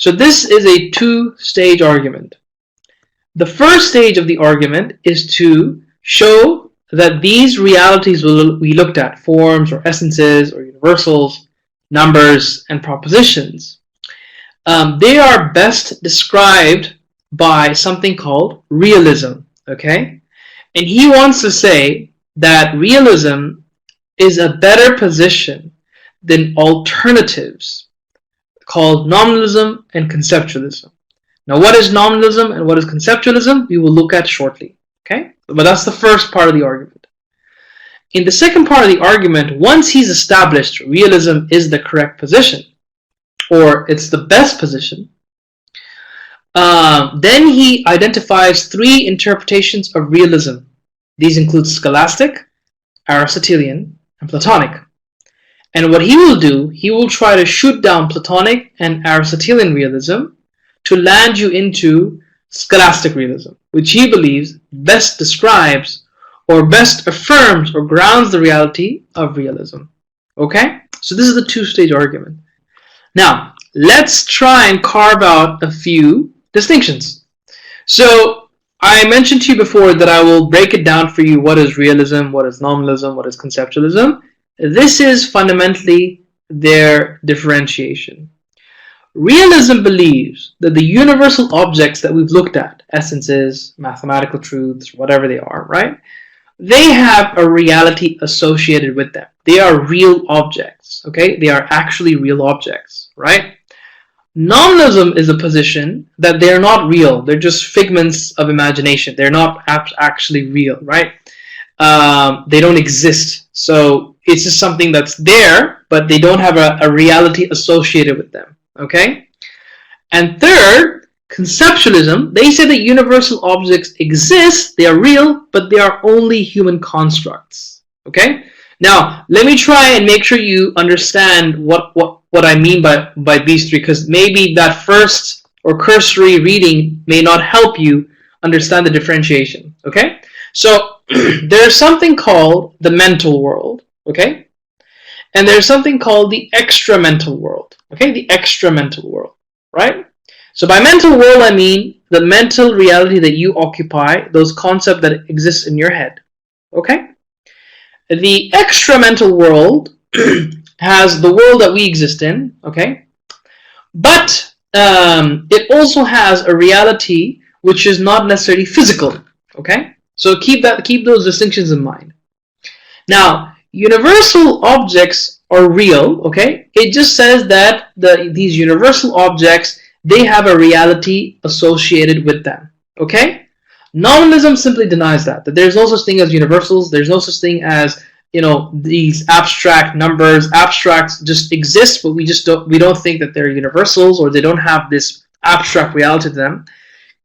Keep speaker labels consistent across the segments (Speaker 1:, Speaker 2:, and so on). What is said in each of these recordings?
Speaker 1: So this is a two-stage argument. The first stage of the argument is to show that these realities we looked at, forms or essences or universals, numbers and propositions, they are best described by something called realism, okay? And he wants to say that realism is a better position than alternatives called nominalism and conceptualism. Now, what is nominalism and what is conceptualism, we will look at shortly, okay? But that's the first part of the argument. In the second part of the argument, once he's established realism is the correct position, or it's the best position, then he identifies three interpretations of realism. These include Scholastic, Aristotelian, and Platonic. And what he will do, he will try to shoot down Platonic and Aristotelian realism to land you into Scholastic realism, which he believes best describes or best affirms or grounds the reality of realism. Okay? So this is the two-stage argument. Now, let's try and carve out a few distinctions. So I mentioned to you before that I will break it down for you. What is realism? What is nominalism? What is conceptualism? This is fundamentally their differentiation. Realism believes that the universal objects that we've looked at, essences, mathematical truths, whatever they are, right? They have a reality associated with them. They are real objects, okay? They are actually real objects, right? Nominalism is a position that they're not real. They're just figments of imagination. They're not actually real, right? They don't exist. So it's just something that's there, but they don't have a reality associated with them, okay? And third, conceptualism, they say that universal objects exist, they are real, but they are only human constructs, okay? Now, let me try and make sure you understand what I mean by these three, because maybe that first or cursory reading may not help you understand the differentiation, okay? So there's something called the mental world, okay? And there's something called the extra-mental world, okay? The extra-mental world, right? So by mental world, I mean the mental reality that you occupy, those concepts that exist in your head, okay? The extra-mental world has the world that we exist in, okay? But it also has a reality which is not necessarily physical, okay? So keep those distinctions in mind. Now, universal objects are real, okay? It just says that these universal objects, they have a reality associated with them, okay? Nominalism simply denies that there's no such thing as universals. There's no such thing as, you know, these abstract numbers. Abstracts just exist, but we don't think that they're universals, or they don't have this abstract reality to them.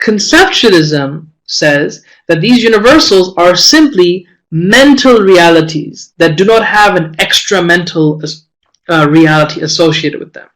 Speaker 1: Conceptualism says that these universals are simply mental realities that do not have an extra mental reality associated with them,